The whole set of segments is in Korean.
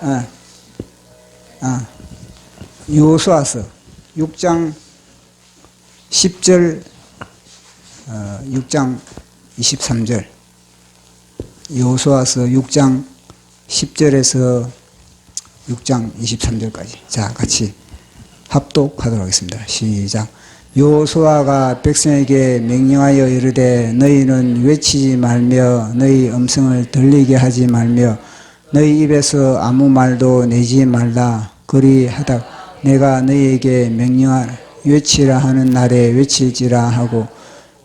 어, 여호수아서 6장 10절 6장 23절 여호수아서 6장 10절에서 6장 23절까지 자 같이 합독하도록 하겠습니다. 시작. 여호수아가 백성에게 명령하여 이르되 너희는 외치지 말며 너희 음성을 들리게 하지 말며 너희 입에서 아무 말도 내지 말라. 그리하다 내가 너희에게 명령하라 외치라 하는 날에 외칠지라 하고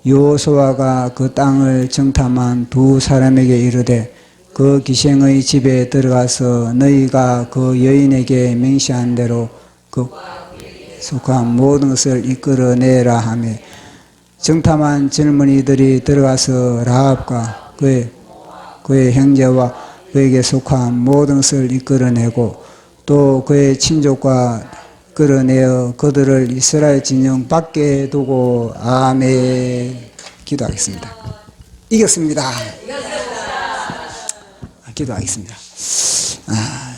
여호수아가 그 땅을 정탐한 두 사람에게 이르되 그 기생의 집에 들어가서 너희가 그 여인에게 맹세한 대로 그 속한 모든 것을 이끌어내라 하며 정탐한 젊은이들이 들어가서 라합과 그의 형제와 그에게 속한 모든 것을 이끌어내고 또 그의 친족과 끌어내어 그들을 이스라엘 진영 밖에 두고 아멘. 기도하겠습니다. 이겼습니다. 기도하겠습니다.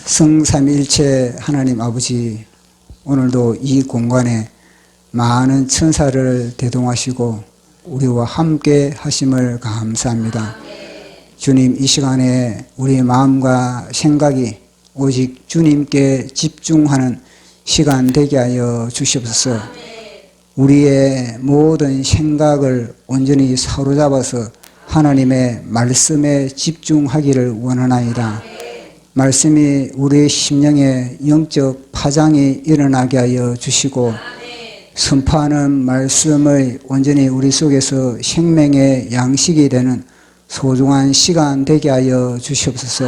성삼위일체 하나님 아버지, 오늘도 이 공간에 많은 천사를 대동하시고 우리와 함께 하심을 감사합니다. 주님, 이 시간에 우리의 마음과 생각이 오직 주님께 집중하는 시간 되게 하여 주시옵소서. 우리의 모든 생각을 온전히 사로잡아서 하나님의 말씀에 집중하기를 원하나이다. 말씀이 우리의 심령에 영적 파장이 일어나게 하여 주시고 선포하는 말씀의 온전히 우리 속에서 생명의 양식이 되는 소중한 시간 되게 하여 주시옵소서.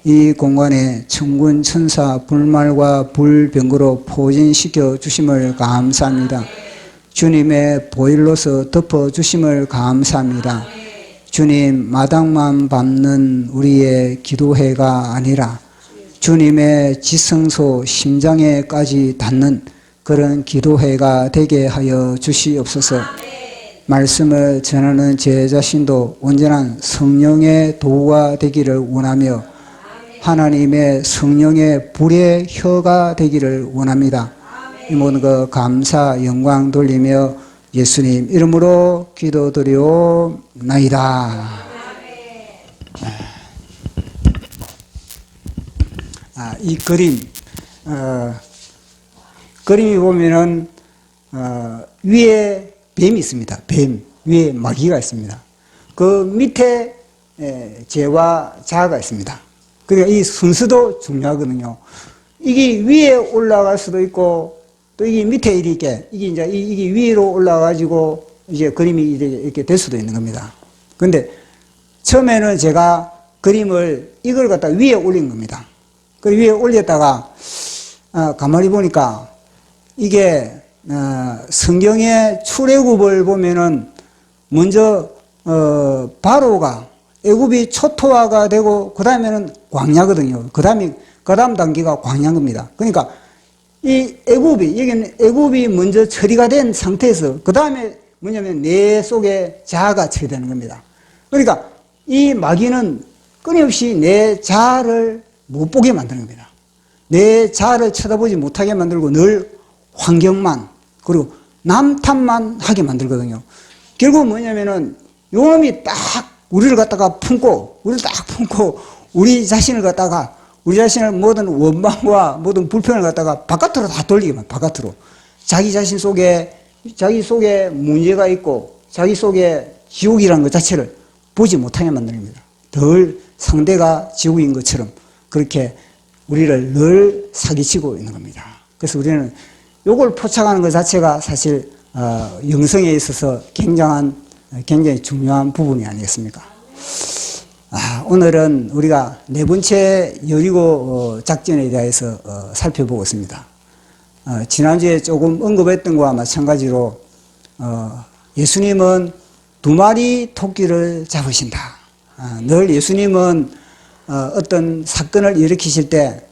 이 공간에 천군 천사 불말과 불병거로 포진시켜 주심을 감사합니다. 주님의 보일로서 덮어 주심을 감사합니다. 주님, 마당만 밟는 우리의 기도회가 아니라 주님의 지성소 심장에까지 닿는 그런 기도회가 되게 하여 주시옵소서. 말씀을 전하는 제 자신도 온전한 성령의 도구가 되기를 원하며 하나님의 성령의 불의 혀가 되기를 원합니다. 이 모든 것 감사 영광 돌리며 예수님 이름으로 기도드리옵나이다. 이 그림이 보면은 위에 뱀이 있습니다. 뱀 위에 마귀가 있습니다. 그 밑에 재와 자가 있습니다. 그러니까 이 순서도 중요하거든요. 이게 위에 올라갈 수도 있고 또 이게 밑에 이렇게 이게 위로 올라가지고 이제 그림이 이렇게 될 수도 있는 겁니다. 그런데 처음에는 제가 그림을 이걸 갖다 위에 올린 겁니다. 그 위에 올렸다가 가만히 보니까 이게 성경의 출애굽을 보면은 먼저 바로가 애굽이 초토화가 되고 그 다음에는 광야거든요. 그 다음 단계가 광야인 겁니다. 그러니까 이 여기는 애굽이 먼저 처리가 된 상태에서 그 다음에 뭐냐면 내 속에 자아가 처리되는 겁니다. 그러니까 이 마귀는 끊임없이 내 자아를 못 보게 만드는 겁니다. 내 자아를 쳐다보지 못하게 만들고 늘 환경만 그리고 남 탓만 하게 만들거든요. 결국 뭐냐면은 요놈이 딱 우리를 갖다가 품고 우리 자신을 갖다가 우리 자신을 모든 원망과 모든 불편을 갖다가 바깥으로 다 돌리기만 바깥으로 자기 자신 속에 자기 속에 문제가 있고 자기 속에 지옥이라는 것 자체를 보지 못하게 만듭니다. 늘 상대가 지옥인 것처럼 그렇게 우리를 늘 사기치고 있는 겁니다. 그래서 우리는 요걸 포착하는 것 자체가 사실 영성에 있어서 굉장히 중요한 부분이 아니겠습니까? 오늘은 우리가 네 번째 여리고 작전에 대해서 살펴보고 있습니다. 지난주에 조금 언급했던 것과 마찬가지로 예수님은 두 마리 토끼를 잡으신다. 늘 예수님은 어떤 사건을 일으키실 때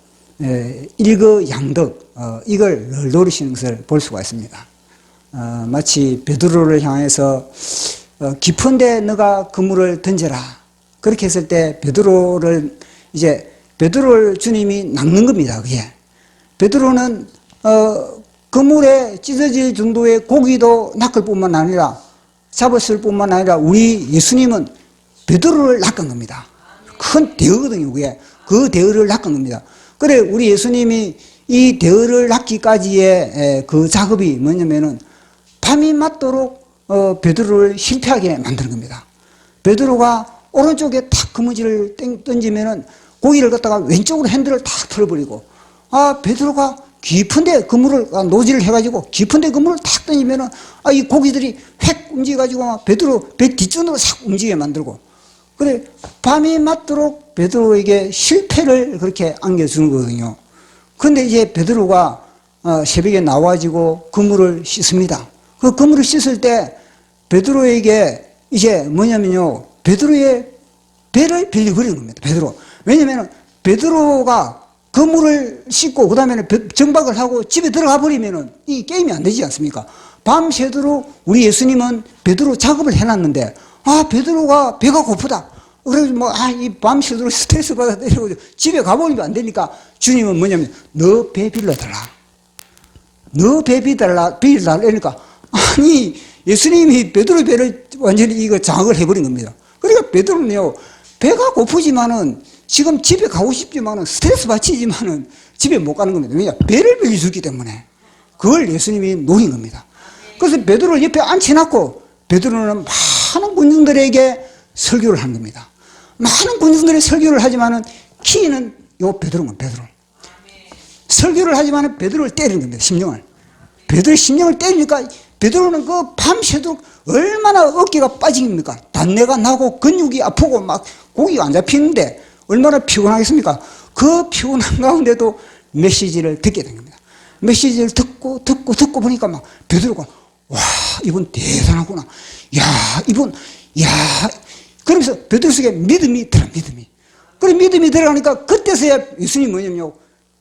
일거양득 이걸 늘 노리시는 것을 볼 수가 있습니다. 마치 베드로를 향해서 깊은데 너가 그물을 던져라. 그렇게 했을 때 베드로를 이제 베드로를 주님이 낚는 겁니다. 그게. 베드로는 그물에 찢어질 정도의 고기도 낚을 뿐만 아니라 잡았을 뿐만 아니라 우리 예수님은 베드로를 낚은 겁니다. 큰 대어거든요. 그게. 그 대어를 낚은 겁니다. 그래 우리 예수님이 이 대어를 낚기까지의 그 작업이 뭐냐면은 밤이 맞도록 베드로를 실패하게 만드는 겁니다. 베드로가 오른쪽에 탁 그무지를 던지면은 고기를 갖다가 왼쪽으로 핸들을 탁 틀어버리고, 베드로가 깊은데 그물을 노지를 해가지고 깊은데 그물을 탁 던지면은 이 고기들이 획 움직여가지고 베드로 배 뒷전으로 싹 움직이게 만들고, 그래 밤이 맞도록 베드로에게 실패를 그렇게 안겨주는 거거든요. 근데 이제 베드로가 새벽에 나와가지고 그물을 씻습니다. 그 그물을 씻을 때 베드로에게 이제 뭐냐면요, 베드로의 배를 빌려버리는 겁니다. 베드로. 왜냐면 베드로가 그물을 씻고 그 다음에는 정박을 하고 집에 들어가 버리면은 이 게임이 안 되지 않습니까? 밤새도록 우리 예수님은 베드로 작업을 해놨는데, 베드로가 배가 고프다. 그래서 이 밤새도록 스트레스 받아 때리고 집에 가버리면 안 되니까 주님은 뭐냐면, 너 배 빌려달라. 너 배 빌려달라. 그러니까, 예수님이 베드로 배를 완전히 이거 장악을 해버린 겁니다. 그러니까 베드로는요, 배가 고프지만은 지금 집에 가고 싶지만은 스트레스 받치지만은 집에 못 가는 겁니다. 왜냐? 배를 빌려주기 때문에. 그걸 예수님이 노린 겁니다. 그래서 베드로를 옆에 앉혀놨고 베드로는 많은 군중들에게 설교를 한 겁니다. 많은 군중들의 설교를 하지만은 키는 요 베드로는 베드로. 설교를 하지만은 베드로를 때리는 겁니다. 심령을. 베드로의 심령을 때리니까 베드로는 그 밤새도록 얼마나 어깨가 빠집니까? 단내가 나고 근육이 아프고 막 고기가 안 잡히는데 얼마나 피곤하겠습니까? 그 피곤한 가운데도 메시지를 듣게 된 겁니다. 메시지를 듣고 보니까 막 베드로가, 와, 이분 대단하구나. 그러면서 베드로 속에 믿음이 들어, 믿음이. 그래, 믿음이 들어가니까 그때서야 예수님이 뭐냐면요,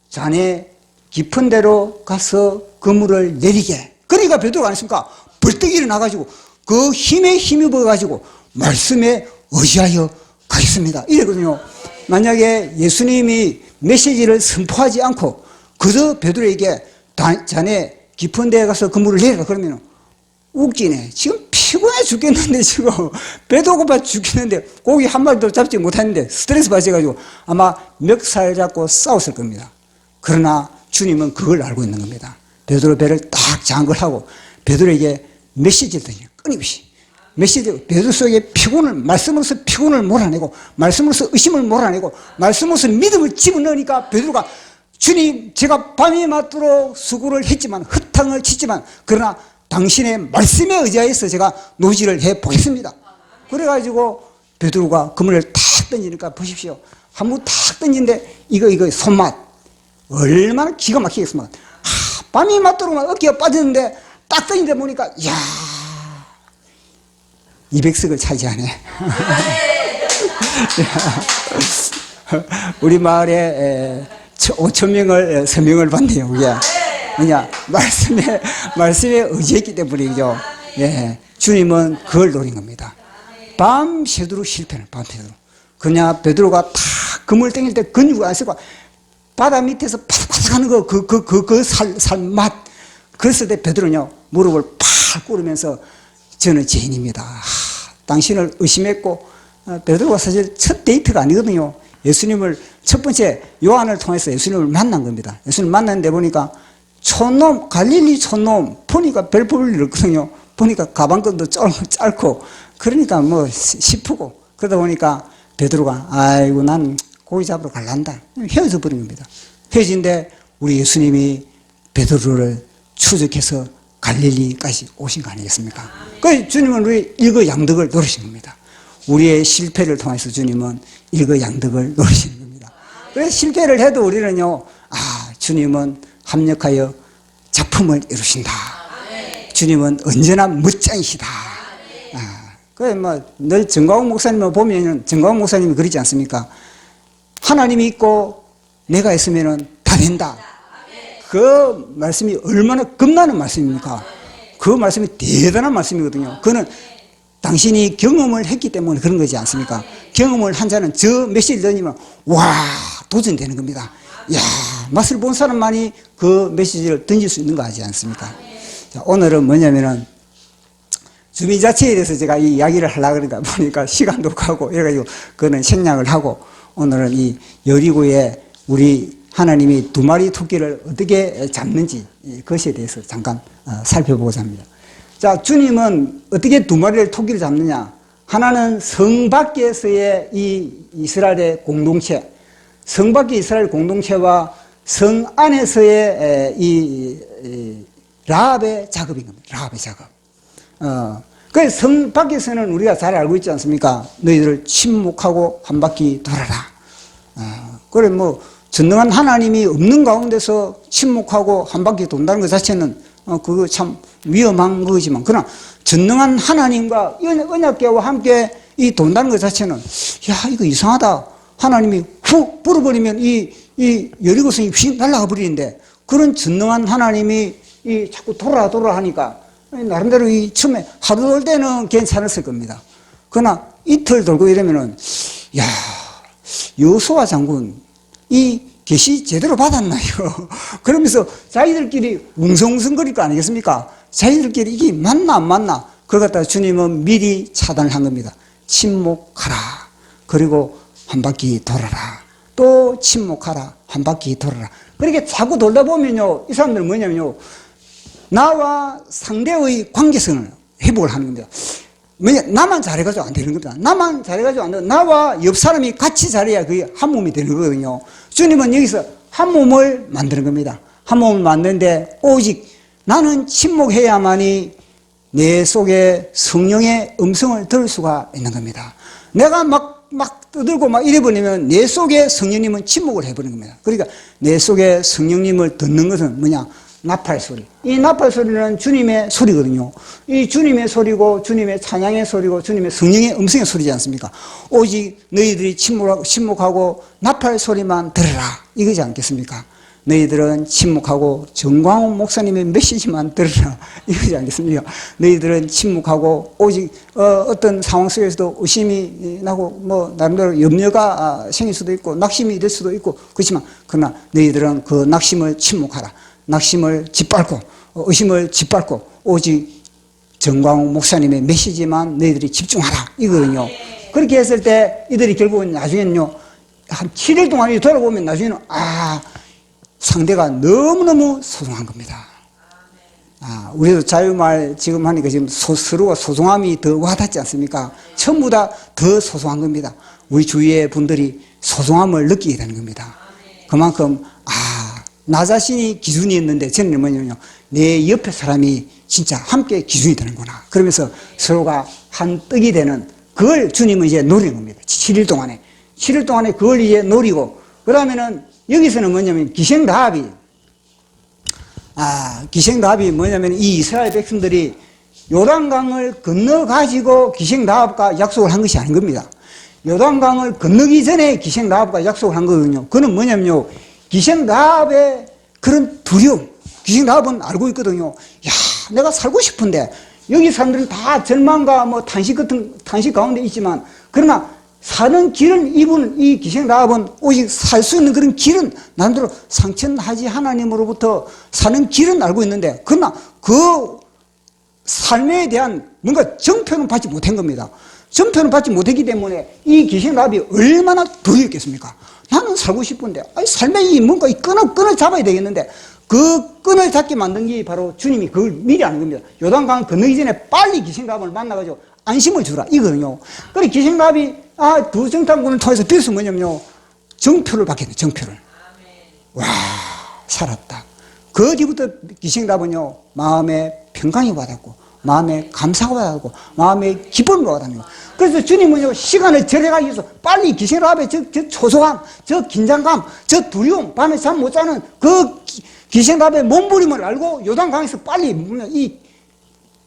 자네 깊은 데로 가서 그물을 내리게. 그러니까 베드로가 아니습니까? 벌떡 일어나가지고 그 힘에 힘입어가지고 말씀에 의지하여 가겠습니다. 이랬거든요. 만약에 예수님이 메시지를 선포하지 않고 그저 베드로에게 자네 깊은 데에 가서 그물을 내리라 그러면 웃기네. 지금 피곤해 죽겠는데 지금 배도 고파 죽겠는데 고기 한 마리도 잡지 못했는데 스트레스 받아가지고 아마 멱살 잡고 싸웠을 겁니다. 그러나 주님은 그걸 알고 있는 겁니다. 베드로 배를 딱 장악을 하고 베드로에게 메시지를 드려요. 끊임없이. 메시지, 베드로 속에 피곤을, 말씀으로서 피곤을 몰아내고, 말씀으로서 의심을 몰아내고, 말씀으로서 믿음을 집어넣으니까 베드로가, 주님, 제가 밤이 맞도록 수고를 했지만, 흙탕을 치지만, 그러나 당신의 말씀에 의지하여서 제가 노지를 해 보겠습니다. 그래가지고 베드로가 그물을 탁 던지니까 보십시오. 한 번 탁 던진데, 이거 손맛. 얼마나 기가 막히겠습니까? 밤이 맞도록 어깨가 빠졌는데, 딱 던지다 보니까, 이야. 200석을 차지하네. 우리 마을에 5,000명을 서명을 받네요. 그냥 말씀에 의지했기 때문이죠. 예, 주님은 그걸 노린 겁니다. 밤새도록 실패는 밤새도록. 그냥 베드로가 다 그물 땡길 때 근육을 안 쓰고 바다 밑에서 파삭파삭하는 그 살 맛. 그랬을 때 베드로는요 무릎을 팍 꿇으면서 저는 죄인입니다. 당신을 의심했고, 베드로가 사실 첫 데이트가 아니거든요. 예수님을 첫 번째 요한을 통해서 예수님을 만난 겁니다. 예수님을 만났는데 보니까 촌놈, 갈릴리 촌놈, 보니까 별 볼 일 없거든요. 보니까 가방끈도 짧고, 그러니까 뭐 싶고, 그러다 보니까 베드로가, 아이고, 난 고기 잡으러 갈란다. 헤어져 버린 겁니다. 헤어진데 우리 예수님이 베드로를 추적해서 갈릴리까지 오신 거 아니겠습니까? 그 주님은 우리 일거양득을 노리신 겁니다. 우리의 실패를 통해서 주님은 일거양득을 노리시는 겁니다. 그래서 실패를 해도 우리는요, 주님은 합력하여 작품을 이루신다. 주님은 언제나 멋쟁이시다. 그래 늘 정광훈 목사님을 보면은 정광훈 목사님이 그러지 않습니까? 하나님이 있고 내가 있으면은 다 된다. 그 말씀이 얼마나 겁나는 말씀입니까? 그 말씀이 대단한 말씀이거든요. 그는 당신이 경험을 했기 때문에 그런 거지 않습니까? 경험을 한 자는 저 메시지를 던지면 와 도전되는 겁니다. 야 맛을 본 사람만이 그 메시지를 던질 수 있는 거 아니지 않습니까? 자, 오늘은 뭐냐면은 주민자치에 대해서 제가 이 이야기를 하려고 그러니까 보니까 시간도 가고 이래가지고 그거는 생략을 하고 오늘은 이 여리고에 우리 하나님이 두 마리 토끼를 어떻게 잡는지 그것에 대해서 잠깐 살펴보고자 합니다. 자, 주님은 어떻게 두 마리를 토끼를 잡느냐? 하나는 성 밖에서의 이 이스라엘의 공동체, 성 밖의 이스라엘 공동체와 성 안에서의 이 라합의 작업인 겁니다. 라합의 작업. 그래서 성 밖에서는 우리가 잘 알고 있지 않습니까? 너희들 침묵하고 한 바퀴 돌아라. 그래 뭐 전능한 하나님이 없는 가운데서 침묵하고 한 바퀴 돈다는 것 자체는 그거 참 위험한 거지만 그러나 전능한 하나님과 언약궤와 함께 이 돈다는 것 자체는 야 이거 이상하다. 하나님이 훅 불어버리면 이 여리고성이 휙 날아가 버리는데 그런 전능한 하나님이 이 자꾸 돌아 하니까 나름대로 이 처음에 하루 돌 때는 괜찮았을 겁니다. 그러나 이틀 돌고 이러면은 야 여호수아 장군 이 계시 제대로 받았나요? 그러면서 자기들끼리 웅성웅성거릴 거 아니겠습니까? 자기들끼리 이게 맞나 안 맞나? 그걸 갖다가 주님은 미리 차단을 한 겁니다. 침묵하라. 그리고 한 바퀴 돌아라. 또 침묵하라. 한 바퀴 돌아라. 그렇게 자꾸 돌다 보면요, 이 사람들은 뭐냐면요, 나와 상대의 관계성을 회복을 하는 겁니다. 왜냐, 나만 잘해가지고 안 되는 겁니다. 나만 잘해가지고 안 되고, 나와 옆 사람이 같이 잘해야 그게 한 몸이 되는 거거든요. 주님은 여기서 한 몸을 만드는 겁니다. 한 몸을 만드는데, 오직 나는 침묵해야만이 내 속에 성령의 음성을 들을 수가 있는 겁니다. 내가 막 떠들고 막 이래버리면 내 속에 성령님은 침묵을 해버리는 겁니다. 그러니까 내 속에 성령님을 듣는 것은 뭐냐? 나팔 소리. 이 나팔 소리는 주님의 소리거든요. 이 주님의 소리고 주님의 찬양의 소리고 주님의 성령의 음성의 소리지 않습니까? 오직 너희들이 침묵하고 나팔 소리만 들으라. 이거지 않겠습니까? 너희들은 침묵하고 정광훈 목사님의 메시지만 들으라. 이거지 않겠습니까? 너희들은 침묵하고 오직 어떤 상황 속에서도 의심이 나고 뭐 나름대로 염려가 생길 수도 있고 낙심이 될 수도 있고 그렇지만 그러나 너희들은 그 낙심을 침묵하라. 낙심을 짓밟고 의심을 짓밟고 오직 정광훈 목사님의 메시지만 너희들이 집중하라 이거거든요. 그렇게 했을 때 이들이 결국은 나중에는요 한 7일 동안 돌아보면 나중에는 상대가 너무너무 소중한 겁니다. 우리도 자유말 지금 하니까 지금 서로가 소중함이 더 와닿지 않습니까? 전부 다 더 소중한 겁니다. 우리 주위의 분들이 소중함을 느끼게 되는 겁니다. 그만큼 나 자신이 기준이 있는데 저는 뭐냐면요, 내 옆에 사람이 진짜 함께 기준이 되는구나. 그러면서 서로가 한 떡이 되는 그걸 주님은 이제 노리는 겁니다. 7일 동안에 그걸 이제 노리고 그러면은 여기서는 뭐냐면 기생라합이 뭐냐면 이 이스라엘 백성들이 요단강을 건너가지고 기생라합과 약속을 한 것이 아닌 겁니다. 요단강을 건너기 전에 기생라합과 약속을 한 거거든요. 그는 뭐냐면요, 기생라합의 그런 두려움, 기생라합은 알고 있거든요. 야, 내가 살고 싶은데 여기 사람들은 다 절망과 뭐 탄식 가운데 있지만 그러나 사는 길은 이분 이 기생라합은 오직 살 수 있는 그런 길은 나름대로 상천하지 하나님으로부터 사는 길은 알고 있는데 그러나 그 삶에 대한 뭔가 정표는 받지 못한 겁니다. 정표는 받지 못했기 때문에 이 기생라합이 얼마나 두려웠겠습니까? 나는 살고 싶은데 삶에 이 뭔가 이 끈을 잡아야 되겠는데 그 끈을 잡게 만든 게 바로 주님이 그걸 미리 아는 겁니다. 요단강 건너기 전에 빨리 기생라합을 만나가지고 안심을 주라 이거든요. 그래 기생라합이 두 정탐꾼을 통해서 빌어서 뭐냐면요, 정표를 받겠네. 정표를. 와, 살았다. 그 뒤부터 기생라합은요 마음에 평강이 와닿고 마음에 감사가 와닿고 마음에 기쁨이 와닿는 거예요. 그래서 주님은요 시간을 절약하기 위해서 빨리 기생라합의 저 초조함, 저 긴장감, 저 두려움, 밤에 잠 못 자는 그 기생라합의 몸부림을 알고 요단강에서 빨리 이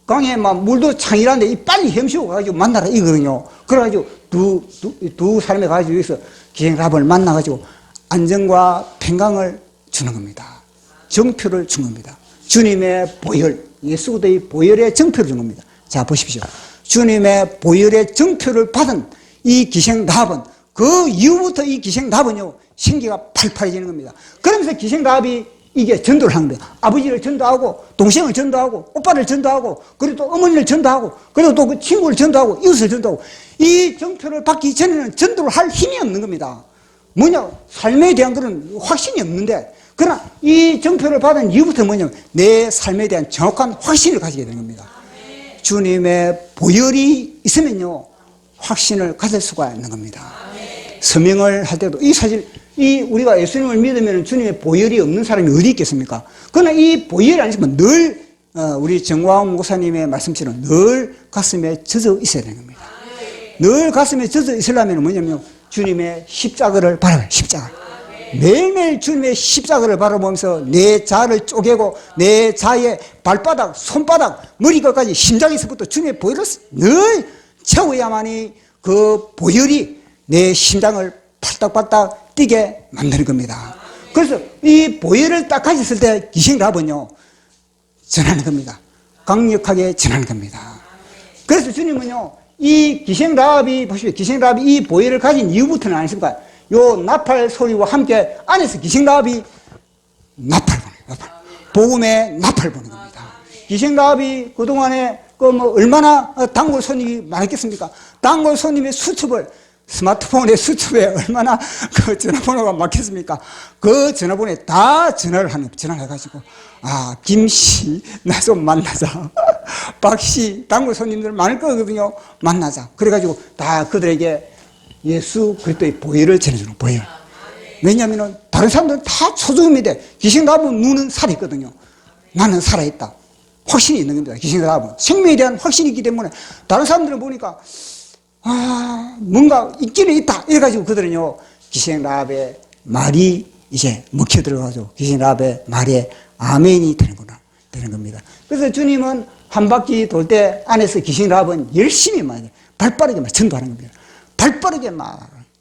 강에 막 물도 창이란데 이 빨리 헤엄치고 가가지고 만나라 이거든요. 그래가지고 두 사람이 가지고 여기서 기생라합을 만나가지고 안정과 평강을 주는 겁니다. 정표를 준 겁니다. 주님의 보혈, 예수 그리스도의 보혈의 정표를 준 겁니다. 자 보십시오. 주님의 보혈의 정표를 받은 이 기생라합은 그 이후부터 이 기생라합은요 생기가 팔팔해지는 겁니다. 그러면서 기생라합이 이게 전도를 하는 거예요. 아버지를 전도하고 동생을 전도하고 오빠를 전도하고 그리고 또 어머니를 전도하고 그리고 또 그 친구를 전도하고 이웃을 전도하고 이 정표를 받기 전에는 전도를 할 힘이 없는 겁니다. 뭐냐, 삶에 대한 그런 확신이 없는데, 그러나 이 정표를 받은 이후부터 뭐냐면 내 삶에 대한 정확한 확신을 가지게 되는 겁니다. 주님의 보혈이 있으면요 확신을 가질 수가 있는 겁니다. 서명을 할 때도 이 사실 이 우리가 예수님을 믿으면 주님의 보혈이 없는 사람이 어디 있겠습니까? 그러나 이 보혈이 아니지만 늘 우리 정광훈 목사님의 말씀처럼 늘 가슴에 젖어 있어야 되는 겁니다. 늘 가슴에 젖어 있으려면 뭐냐면 주님의 십자가를 바라봐요. 십자가. 매일매일 주님의 십자가를 바라보면서 내 자를 쪼개고 내 자의 발바닥, 손바닥, 머리끝까지 심장에서부터 주님의 보혈을 늘 채워야만이 그 보혈이 내 심장을 팔딱팔딱 뛰게 만드는 겁니다. 그래서 이 보혈을 딱 가졌을 때 기생라합은요 전하는 겁니다. 강력하게 전하는 겁니다. 그래서 주님은요 이 기생라합이 보십시오. 기생라합이 이 보혈을 가진 이후부터는 아니십니까? 요 나팔 소리와 함께 안에서 기생라합이 나팔 보는 거예요. 나팔. 복음의 나팔 보는 겁니다. 기생라합이 그동안에 얼마나 단골 손님이 많았겠습니까? 단골 손님의 수첩을 스마트폰의 수첩에 얼마나 그 전화번호가 막혔습니까? 그 전화번호에 다 전화를 해가지고, 아, 김씨, 나 좀 만나자. 박씨, 단골 손님들 많을 거거든요. 만나자. 그래가지고 다 그들에게 예수 그리스도의 보혈을 전해주는 보혈. 왜냐하면 다른 사람들은 다 초조입니다. 기생라합은 눈은 살아있거든요. 나는 살아있다. 확신이 있는 겁니다. 기생라합은 생명에 대한 확신이 있기 때문에 다른 사람들은 보니까 뭔가 있기는 있다. 이래가지고 그들은요, 기생라합의 말이 이제 먹혀 들어가죠. 기생라합의 말에 아멘이 되는 겁니다. 그래서 주님은 한 바퀴 돌 때 안에서 기생라합은 열심히 발빠르게 전도하는 겁니다. 발빠르게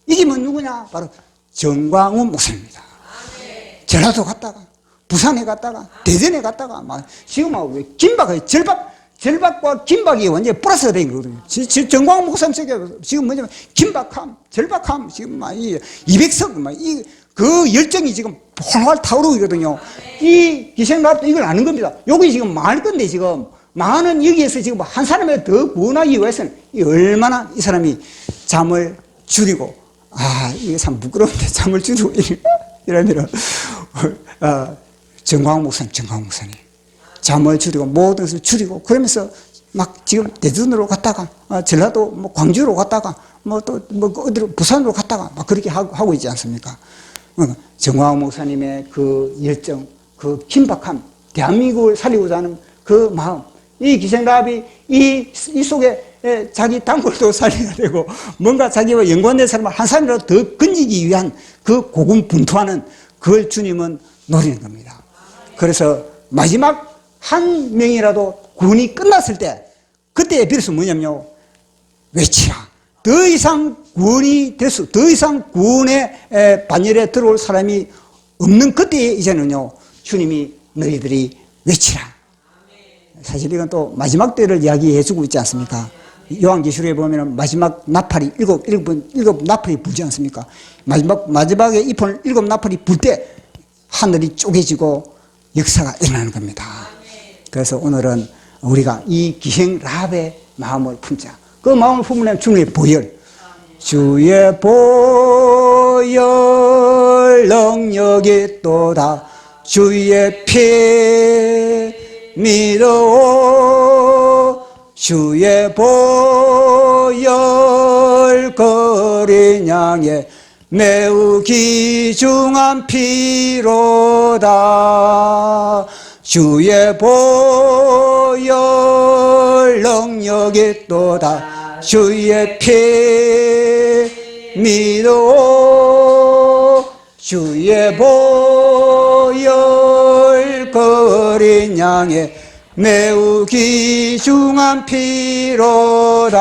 이기면 누구냐? 바로 정광훈 목사입니다. 전라도 갔다가, 부산에 갔다가, 대전에 갔다가, 지금 왜 긴박하게 절박과 긴박이 완전히 플러스가 된 거거든요. 정광훈 목사님 지금 뭐냐면, 긴박함, 절박함, 지금 200석, 그 열정이 지금 활활 타오르고 있거든요. 이 기생라합도 이걸 아는 겁니다. 여기 지금 망할 건데, 지금. 망하는 여기에서 지금 한 사람을 더 구원하기 위해서는 얼마나 이 사람이 잠을 줄이고, 이게 참 부끄러운데 잠을 줄이고, 이러면, 정광훈 목사님. 잠을 줄이고, 모든 것을 줄이고, 그러면서 막 지금 대전으로 갔다가, 전라도 광주로 갔다가, 어디로, 부산으로 갔다가, 막 그렇게 하고 있지 않습니까? 정광훈 목사님의 그 열정, 그 긴박함, 대한민국을 살리고자 하는 그 마음, 이 기생라합이 이 속에 자기 단골도 살려야 되고 뭔가 자기와 연관된 사람을 한 사람이라도 더 건지기 위한 그 고군분투하는 그걸 주님은 노리는 겁니다. 그래서 마지막 한 명이라도 구원이 끝났을 때 그때의 비로소 뭐냐면요, 외치라. 더 이상 구원이 더 이상 구원의 반열에 들어올 사람이 없는 그때에 이제는요, 주님이 너희들이 외치라. 사실 이건 또 마지막 때를 이야기해 주고 있지 않습니까? 요한계시록에 보면 마지막 나팔이 일곱 나팔이 불지 않습니까? 마지막에 일곱 나팔이 불 때 하늘이 쪼개지고 역사가 일어나는 겁니다. 그래서 오늘은 우리가 이 기생라합의 마음을 품자. 그 마음을 품으려면 주님의 보혈, 주의 보혈 능력이 또다 주의 피 믿어 주의 보혈 거린 양의 매우 귀중한 피로다. 주의 보혈 능력이 또다 주의 피 믿어 주의 보혈 거린 양의 매우 귀중한 피로다.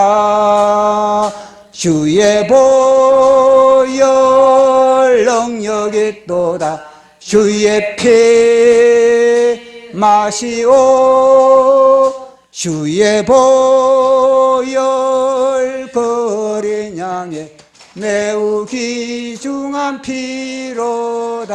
주의 보혈 능력이 또다 주의 피 마시오 주의 보혈 거린 양에 매우 귀중한 피로다.